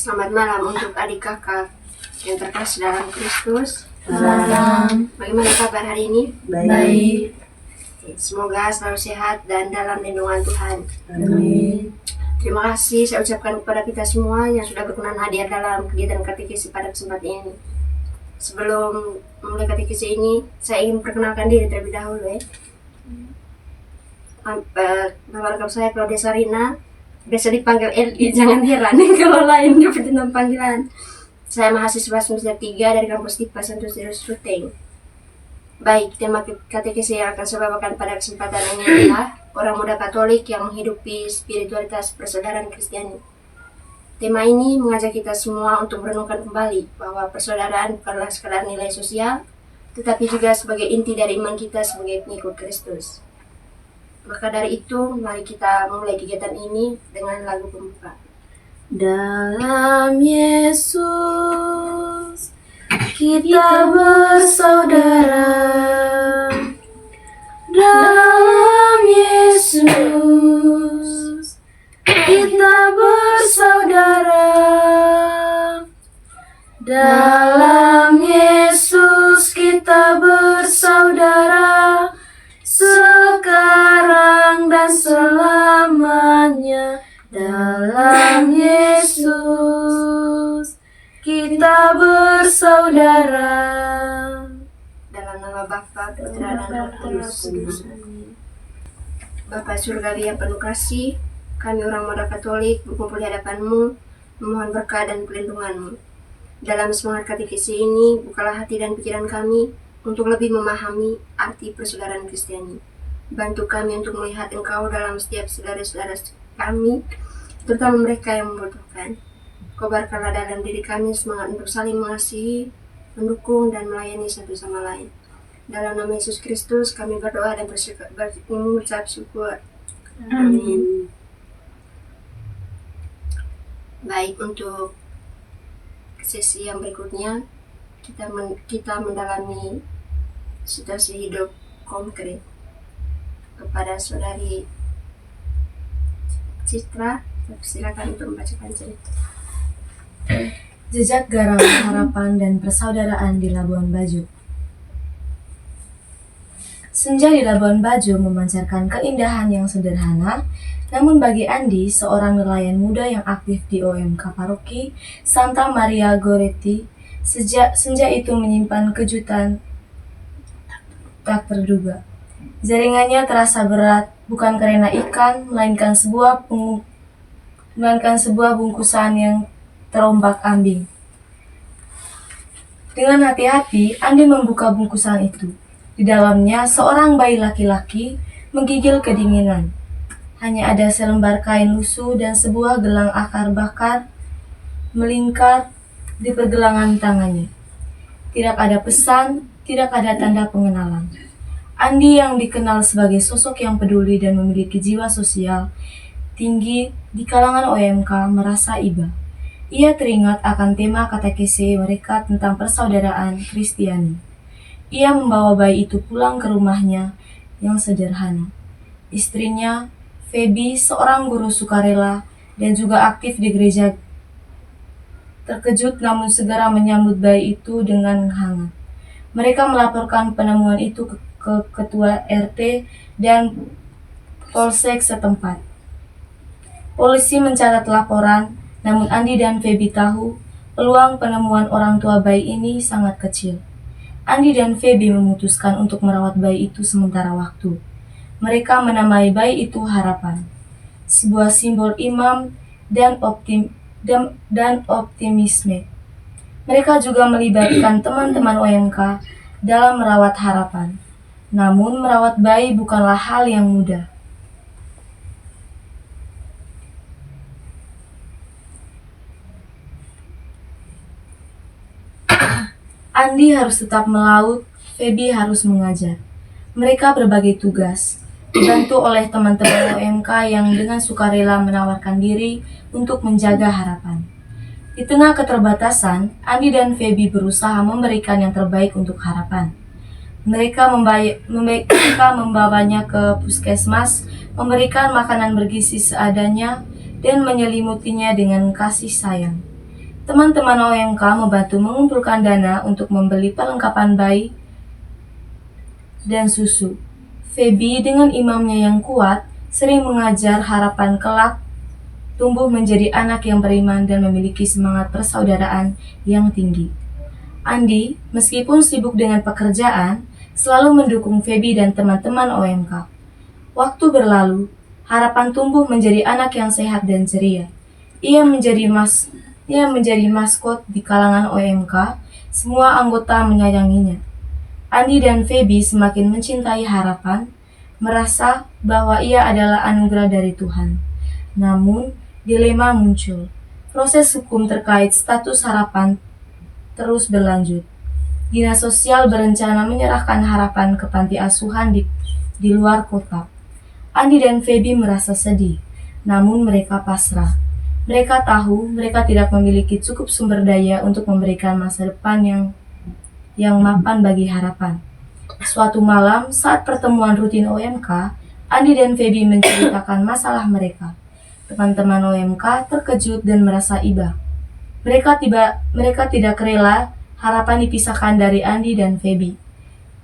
Selamat malam untuk adik kakak yang terkasih dalam Kristus. Salam. Bagaimana kabar hari ini? Baik. Semoga selalu sehat dan dalam lindungan Tuhan. Amin. Terima kasih saya ucapkan kepada kita semua yang sudah berkenan hadir dalam kegiatan katekesi pada kesempatan ini. Sebelum mulai katekesi ini, saya ingin perkenalkan diri terlebih dahulu ya. Nama lengkap saya Claudia Sarina, biasa dipanggil Eli, jangan heran kalau lain dapat nama panggilan. Saya mahasiswa semester 3 dari kampus TIPA Santos Dirus Ruteng. Baik, tema katekesi yang akan saya bawakan pada kesempatan ini adalah orang muda Katolik yang menghidupi spiritualitas persaudaraan Kristiani. Tema ini mengajak kita semua untuk merenungkan kembali bahwa persaudaraan bukanlah sekadar nilai sosial, tetapi juga sebagai inti dari iman kita sebagai pengikut Kristus. Maka dari itu, mari kita mulai kegiatan ini dengan lagu pembuka. Dalam Yesus kita bersaudara. Dalam Yesus kita bersaudara. Dalam Yesus kita bersaudara. Sekarang dan selamanya. Dalam Yesus kita bersaudara. Dalam nama Bapa, Putra, dan Roh Kudus. Bapa surgawi yang penuh kasih, kami orang muda Katolik berkumpul di hadapan-Mu, memohon berkah dan perlindungan-Mu. Dalam semangat katekesi ini, bukalah hati dan pikiran kami untuk lebih memahami arti persaudaraan Kristiani. Bantu kami untuk melihat Engkau dalam setiap saudara-saudara kami, terutama mereka yang membutuhkan. Kobarkanlah dalam diri kami semangat untuk saling mengasihi, mendukung, dan melayani satu sama lain. Dalam nama Yesus Kristus kami berdoa dan mengucap syukur. Amin. Baik, untuk sesi yang berikutnya kita mendalami situasi hidup konkret kepada saudari Citra. Silakan untuk membacakan cerita. Jejak garam, harapan, dan persaudaraan di Labuan Bajo. Senja di Labuan Bajo memancarkan keindahan yang sederhana, namun bagi Andi, seorang nelayan muda yang aktif di OMK Paroki Santa Maria Goretti, senja itu menyimpan kejutan tak terduga. Jaringannya terasa berat, bukan karena ikan, melainkan sebuah bungkusan yang terombak-ambing. Dengan hati-hati, Andi membuka bungkusan itu. Di dalamnya, seorang bayi laki-laki menggigil kedinginan. Hanya ada selembar kain lusuh dan sebuah gelang akar bakar melingkar di pergelangan tangannya. Tidak ada pesan, tidak ada tanda pengenalan. Andi yang dikenal sebagai sosok yang peduli dan memiliki jiwa sosial tinggi di kalangan OMK merasa iba. Ia teringat akan tema katekesi mereka tentang persaudaraan Kristiani. Ia membawa bayi itu pulang ke rumahnya yang sederhana. Istrinya, Feby, seorang guru sukarela dan juga aktif di gereja, terkejut namun segera menyambut bayi itu dengan hangat. Mereka melaporkan penemuan itu ke ketua RT dan polsek setempat. Polisi mencatat laporan, namun Andi dan Feby tahu peluang penemuan orang tua bayi ini sangat kecil. Andi dan Feby memutuskan untuk merawat bayi itu sementara waktu. Mereka menamai bayi itu Harapan, sebuah simbol imam dan optimisme. Mereka juga melibatkan teman-teman OMK dalam merawat Harapan. Namun merawat bayi bukanlah hal yang mudah. Andi harus tetap melaut, Feby harus mengajar. Mereka berbagi tugas, dibantu oleh teman-teman OMK yang dengan sukarela menawarkan diri untuk menjaga Harapan. Di tengah keterbatasan, Andi dan Feby berusaha memberikan yang terbaik untuk Harapan. Mereka membawanya ke puskesmas, memberikan makanan bergizi seadanya, dan menyelimutinya dengan kasih sayang. Teman-teman OMK membantu mengumpulkan dana untuk membeli perlengkapan bayi dan susu. Feby dengan imamnya yang kuat sering mengajar harapan kelak tumbuh menjadi anak yang beriman dan memiliki semangat persaudaraan yang tinggi. Andi, meskipun sibuk dengan pekerjaan, selalu mendukung Feby dan teman-teman OMK. Waktu berlalu, harapan tumbuh menjadi anak yang sehat dan ceria. Ia menjadi maskot di kalangan OMK, semua anggota menyayanginya. Andi dan Feby semakin mencintai harapan, merasa bahwa ia adalah anugerah dari Tuhan. Namun, dilema muncul. Proses hukum terkait status harapan terus berlanjut. Dinas Sosial berencana menyerahkan harapan ke panti asuhan di luar kota. Andi dan Feby merasa sedih, namun mereka pasrah. Mereka tahu mereka tidak memiliki cukup sumber daya untuk memberikan masa depan yang mapan bagi harapan. Suatu malam, saat pertemuan rutin OMK, Andi dan Feby menceritakan masalah mereka. Teman-teman OMK terkejut dan merasa iba. Mereka tidak rela harapan dipisahkan dari Andi dan Feby.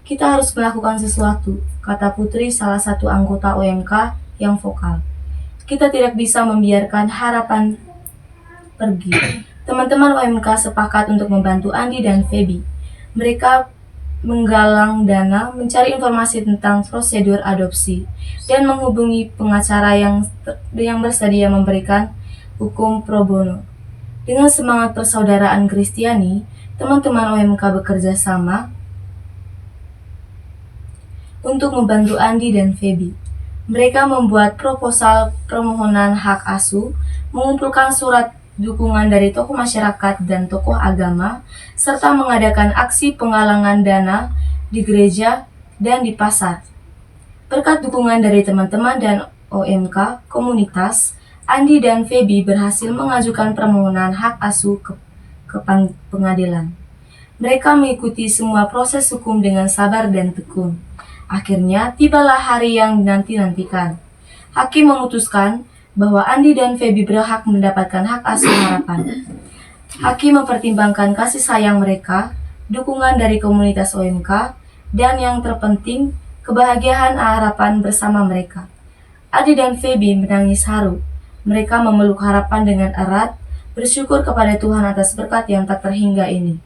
Kita harus melakukan sesuatu, kata Putri, salah satu anggota OMK yang vokal. Kita tidak bisa membiarkan harapan pergi. Teman-teman OMK sepakat untuk membantu Andi dan Feby. Mereka menggalang dana, mencari informasi tentang prosedur adopsi, dan menghubungi pengacara yang bersedia memberikan hukum pro bono. Dengan semangat persaudaraan Kristiani, teman-teman OMK bekerja sama untuk membantu Andi dan Feby. Mereka membuat proposal permohonan hak asuh, mengumpulkan surat dukungan dari tokoh masyarakat dan tokoh agama, serta mengadakan aksi penggalangan dana di gereja dan di pasar. Berkat dukungan dari teman-teman dan OMK komunitas, Andi dan Feby berhasil mengajukan permohonan hak asuh ke pengadilan. Mereka mengikuti semua proses hukum dengan sabar dan tekun. Akhirnya, tibalah hari yang dinanti-nantikan. Hakim memutuskan bahwa Andi dan Feby berhak mendapatkan hak asuh harapan. Hakim mempertimbangkan kasih sayang mereka, dukungan dari komunitas OMK, dan yang terpenting, kebahagiaan harapan bersama mereka. Andi dan Feby menangis haru. Mereka memeluk harapan dengan erat, bersyukur kepada Tuhan atas berkat yang tak terhingga ini.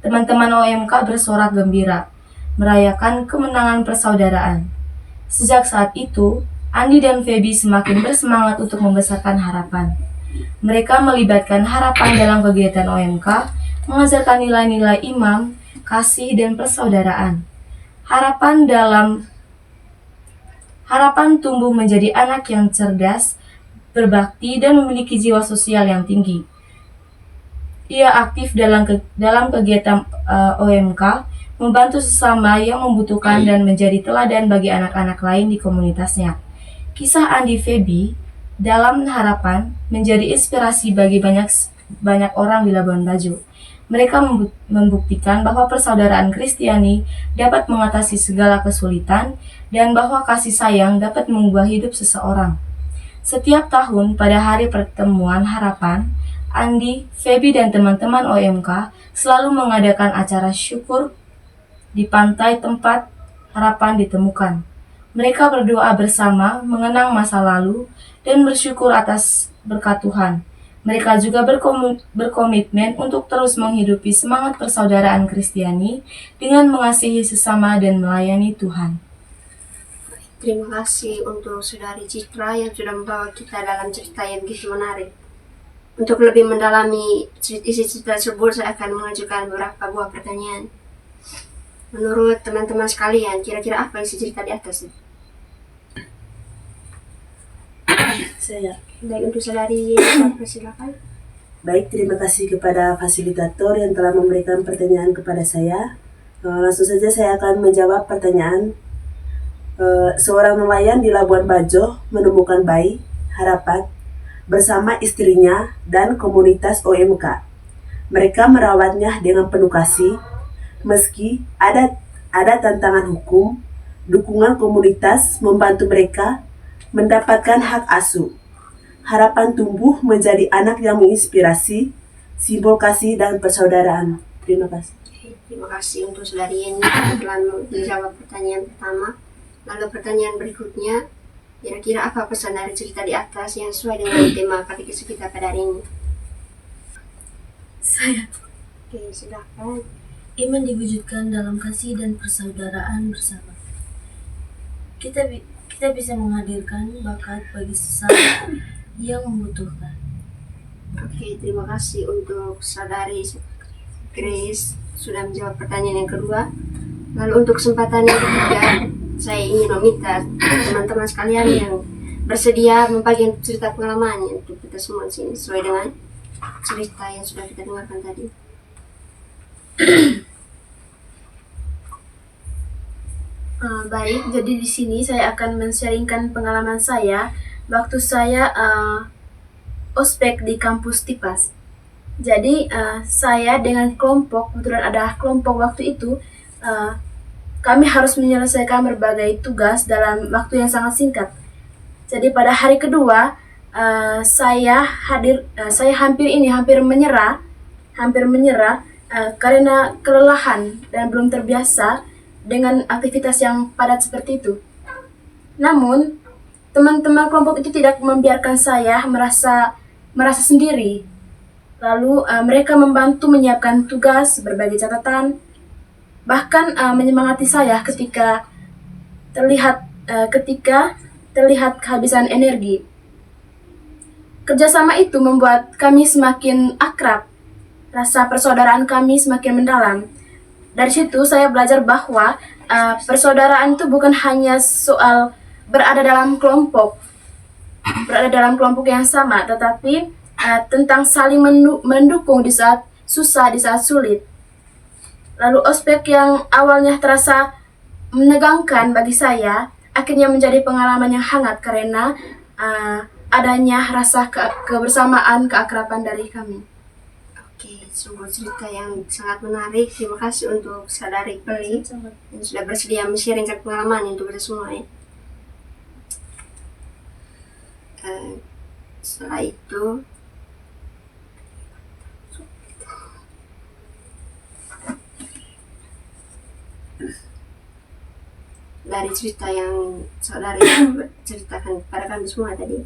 Teman-teman OMK bersorak gembira, merayakan kemenangan persaudaraan. Sejak saat itu, Andi dan Feby semakin bersemangat untuk membesarkan harapan. Mereka melibatkan harapan dalam kegiatan OMK, mengajarkan nilai-nilai iman, kasih, dan persaudaraan. Harapan tumbuh menjadi anak yang cerdas, berbakti, dan memiliki jiwa sosial yang tinggi. Ia aktif dalam kegiatan OMK, membantu sesama yang membutuhkan dan menjadi teladan bagi anak-anak lain di komunitasnya. Kisah Andi Feby dalam harapan menjadi inspirasi bagi banyak orang di Labuan Bajo. Mereka membuktikan bahwa persaudaraan Kristiani dapat mengatasi segala kesulitan dan bahwa kasih sayang dapat mengubah hidup seseorang. Setiap tahun pada hari pertemuan harapan, Andi, Feby, dan teman-teman OMK selalu mengadakan acara syukur di pantai tempat harapan ditemukan. Mereka berdoa bersama, mengenang masa lalu, dan bersyukur atas berkat Tuhan. Mereka juga berkomitmen untuk terus menghidupi semangat persaudaraan Kristiani dengan mengasihi sesama dan melayani Tuhan. Terima kasih untuk Saudari Citra yang sudah membawa kita dalam cerita yang begitu menarik. Untuk lebih mendalami isi cerita tersebut, saya akan mengajukan beberapa buah pertanyaan. Menurut teman-teman sekalian, kira-kira apa isi cerita di atas? Saya. Baik, untuk Saudari, silakan. Baik, terima kasih kepada fasilitator yang telah memberikan pertanyaan kepada saya. Langsung saja saya akan menjawab pertanyaan. Seorang nelayan di Labuan Bajo menemukan bayi harapan bersama istrinya dan komunitas OMK. Mereka merawatnya dengan penuh kasih. Meski ada tantangan hukum, dukungan komunitas membantu mereka mendapatkan hak asuh. Harapan tumbuh menjadi anak yang menginspirasi simbol kasih dan persaudaraan. Terima kasih. Terima kasih untuk saudari Yeni yang telah menjawab pertanyaan pertama. Lalu pertanyaan berikutnya, kira-kira apa pesan dari cerita di atas yang sesuai dengan tema katekesi kita pada hari ini? Saya, Oke, silakan. iman diwujudkan dalam kasih dan persaudaraan bersama. Kita bisa menghadirkan bakat bagi sesama yang membutuhkan. Oke, terima kasih untuk saudari Grace sudah menjawab pertanyaan yang kedua. Lalu untuk kesempatan yang ketiga, saya ingin meminta teman-teman sekalian yang bersedia membagikan cerita pengalamannya untuk kita semua di sini sesuai dengan cerita yang sudah kita dengarkan tadi. Baik, jadi di sini saya akan men-sharingkan pengalaman saya waktu saya ospek di kampus Tipas. Jadi saya dengan kelompok, kebetulan ada kelompok waktu itu, kami harus menyelesaikan berbagai tugas dalam waktu yang sangat singkat. Jadi pada hari kedua saya hampir menyerah karena kelelahan dan belum terbiasa dengan aktivitas yang padat seperti itu. Namun, teman-teman kelompok itu tidak membiarkan saya merasa sendiri. Lalu mereka membantu menyiapkan tugas, berbagai catatan, bahkan menyemangati saya ketika terlihat kehabisan energi. Kerjasama itu membuat kami semakin akrab, rasa persaudaraan kami semakin mendalam. Dari situ saya belajar bahwa persaudaraan itu bukan hanya soal berada dalam kelompok yang sama, tetapi tentang saling mendukung di saat susah, di saat sulit. Lalu ospek yang awalnya terasa menegangkan bagi saya, akhirnya menjadi pengalaman yang hangat karena adanya rasa kebersamaan, keakraban dari kami. Oke, sungguh cerita yang sangat menarik. Terima kasih untuk saudari Peli yang sudah bersedia men-sharingkan pengalaman untuk kita semua ya. Setelah itu dari cerita yang saudari ceritakan kepada kami semua tadi,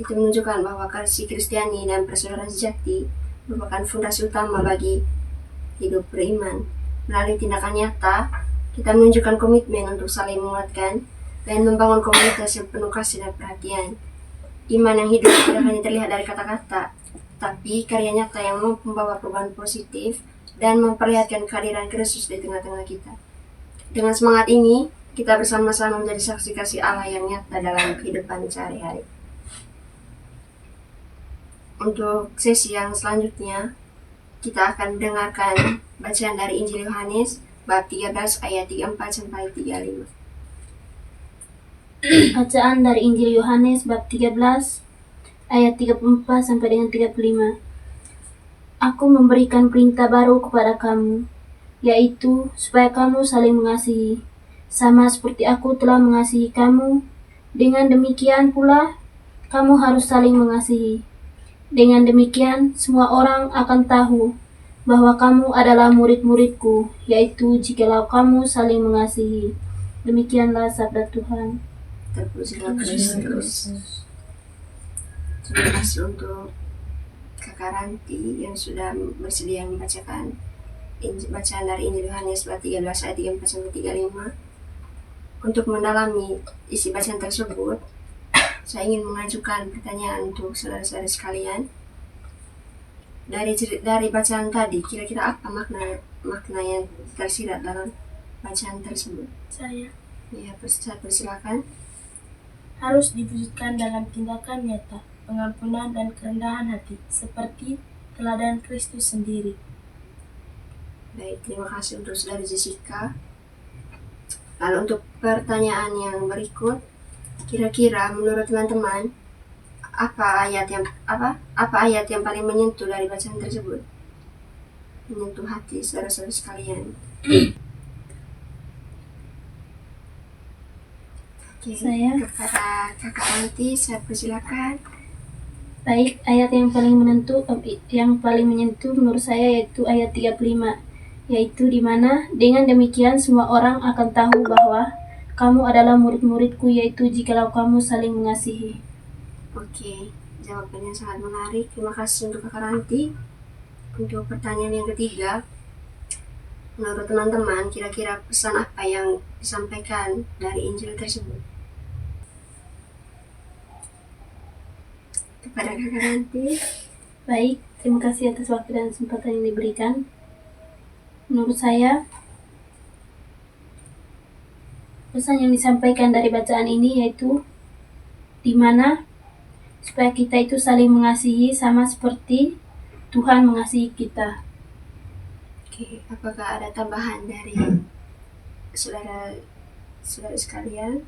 itu menunjukkan bahwa kasih Kristiani dan persaudaraan sejati merupakan fondasi utama bagi hidup beriman. Melalui tindakan nyata, kita menunjukkan komitmen untuk saling menguatkan dan membangun komunitas yang penuh kasih dan perhatian. Iman yang hidup tidak hanya terlihat dari kata-kata, tapi karya nyata yang membawa perubahan positif dan memperlihatkan kehadiran Kristus di tengah-tengah kita. Dengan semangat ini, kita bersama-sama menjadi saksi kasih Allah yang nyata dalam kehidupan sehari-hari. Untuk sesi yang selanjutnya, kita akan mendengarkan bacaan dari Injil Yohanes bab 13 ayat 34 sampai 35. Bacaan dari Injil Yohanes bab 13 ayat 34 sampai dengan 35. Aku memberikan perintah baru kepada kamu, yaitu supaya kamu saling mengasihi, sama seperti aku telah mengasihi kamu. Dengan demikian pula, kamu harus saling mengasihi. Dengan demikian, semua orang akan tahu bahwa kamu adalah murid-muridku, yaitu jikalau kamu saling mengasihi. Demikianlah sabda Tuhan. Terpujilah Kristus. Terima kasih untuk Kakak Ranti yang sudah bersedia membacakan bacaan dari Injil Yohanes bab 13 ayat 34 sampai 35. Untuk mendalami isi bacaan tersebut, saya ingin mengajukan pertanyaan untuk saudara-saudara sekalian. Dari bacaan tadi, kira-kira apa makna yang tersirat dalam bacaan tersebut? Saya Ya, persilakan. harus diwujudkan dalam tindakan nyata, pengampunan dan kerendahan hati, seperti teladan Kristus sendiri. Baik, terima kasih untuk saudari Jessica. Lalu untuk pertanyaan yang berikut, kira-kira menurut teman-teman apa ayat yang paling menyentuh dari bacaan tersebut? Menyentuh hati saudara-saudara sekalian. Oke, Saya. kepada Kakak Ranti, saya persilakan. Baik, ayat yang paling menyentuh menurut saya yaitu ayat 35, yaitu di mana dengan demikian semua orang akan tahu bahwa kamu adalah murid-muridku, yaitu jikalau kamu saling mengasihi. Oke, jawabannya sangat menarik. Terima kasih untuk Kakak Ranti. Untuk pertanyaan yang ketiga, menurut teman-teman, kira-kira pesan apa yang disampaikan dari Injil tersebut? Kepada Kakak Ranti. Baik, terima kasih atas waktu dan kesempatan yang diberikan. Menurut saya, pesan yang disampaikan dari bacaan ini yaitu di mana supaya kita itu saling mengasihi sama seperti Tuhan mengasihi kita. Oke, apakah ada tambahan dari saudara sekalian?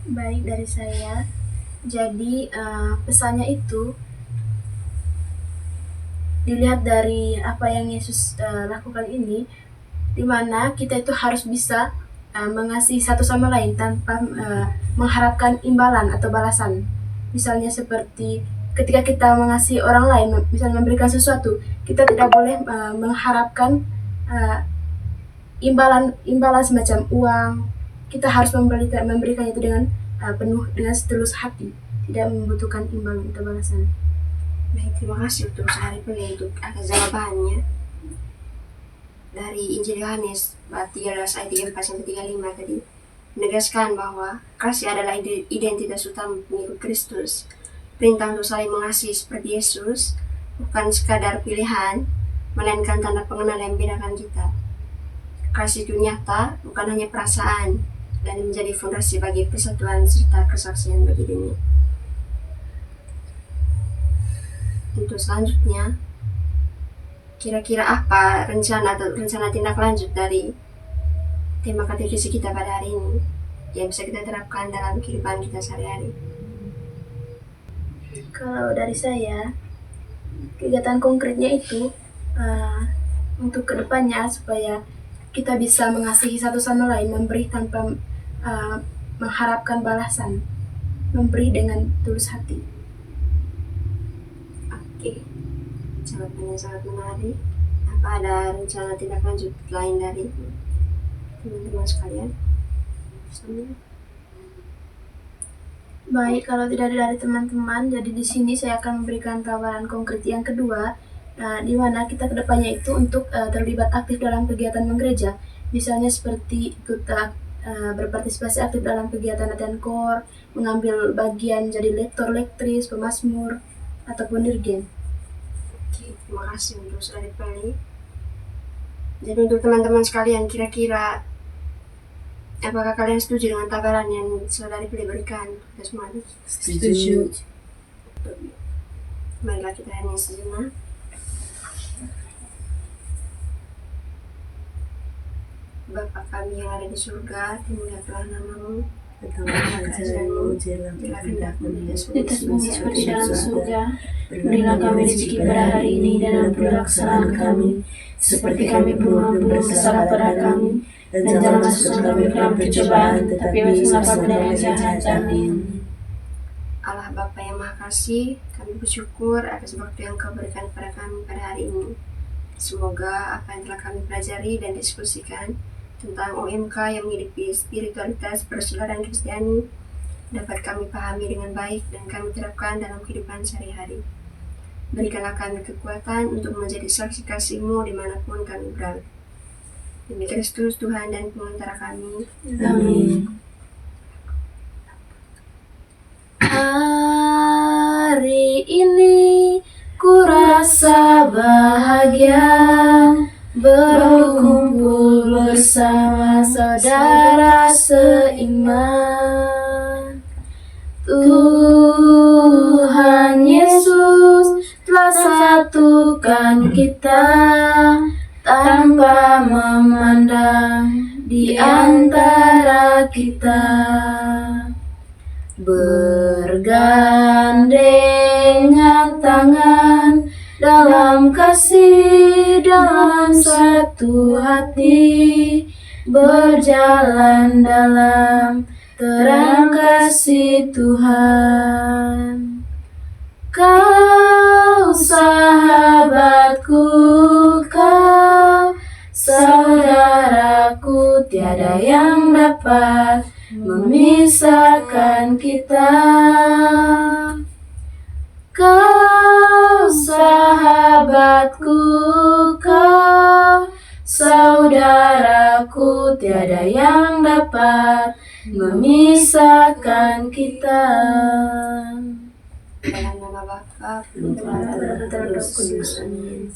Baik, dari saya. Jadi pesannya itu dilihat dari apa yang Yesus lakukan ini, di mana kita itu harus bisa mengasihi satu sama lain tanpa mengharapkan imbalan atau balasan. Misalnya seperti ketika kita mengasihi orang lain, misalnya memberikan sesuatu, kita tidak boleh mengharapkan imbalan semacam uang. Kita harus memberikan itu dengan penuh, dengan setulus hati, tidak membutuhkan imbalan atau balasan. Baik, terima kasih untuk Sehari Peli untuk atas jawabannya. Dari Injil Yohanes bab 13 ayat 34-35 tadi menegaskan bahwa kasih adalah identitas utama pengikut Kristus. Perintah untuk saling mengasihi seperti Yesus bukan sekadar pilihan, melainkan tanda pengenal yang membedakan kita. Kasih itu nyata, bukan hanya perasaan, dan menjadi fondasi bagi persatuan serta kesaksian bagi dunia. Untuk selanjutnya, kira-kira apa rencana tindak lanjut dari tema katekesi kita pada hari ini yang bisa kita terapkan dalam kehidupan kita sehari-hari? Kalau dari saya, kegiatan konkretnya itu untuk kedepannya supaya kita bisa mengasihi satu sama lain, memberi tanpa mengharapkan balasan, memberi dengan tulus hati. Oke, jawabannya sangat menarik. Apa ada rencana tindak lanjut lain dari teman-teman sekalian? Baik, kalau tidak ada dari teman-teman, jadi di sini saya akan memberikan tawaran konkret yang kedua, di mana kita kedepannya itu untuk terlibat aktif dalam kegiatan menggereja, misalnya seperti ikut berpartisipasi aktif dalam kegiatan latihan kor, mengambil bagian jadi lektor, lektris, pemazmur, ataupun dirgen. Oke, terima kasih untuk Saudari Peli. Jadi untuk teman-teman sekalian, kira-kira apakah kalian setuju dengan tawaran yang Saudari Peli berikan kepada semuanya? Setuju. Marilah kita hening sejenak. Bapa kami yang ada di surga, dimuliakanlah namamu. Kerajaan-Mu Bila kehendakmu di atas Di atas bumi seperti dalam surga, berilah kami rezeki pada hari ini dan ampunilah kesalahan kami, seperti kami pun mengampuni kesalahan pada kami, dan jangan masukkan kami ke dalam pencobaan, tetapi bebaskanlah kami dari yang jahat. Amin. Allah Bapa yang Maha Kasih, kami bersyukur atas waktu yang Kau berikan kepada kami pada hari ini. Semoga apa yang telah kami pelajari dan diskusikan tentang OMK yang menghidupi spiritualitas persaudaraan Kristiani dapat kami pahami dengan baik dan kami terapkan dalam kehidupan sehari-hari. Berikanlah kami kekuatan untuk menjadi saksi kasih-Mu dimanapun kami berada. Demi Kristus Tuhan dan pengantara kami. Amin. Hari ini ku rasa bahagia berkumpul bersama saudara seiman. Tuhan Yesus telah satukan kita tanpa memandang di antara kita. Bergandengan tangan dalam kasih, dalam satu hati, berjalan dalam terang kasih Tuhan. Kau sahabatku, kau saudaraku, tiada yang dapat memisahkan kita. Kau sahabatku, kau saudaraku, tiada yang dapat memisahkan kita. Dalam nama Bapa, Putra, dan Roh Kudus. Amin.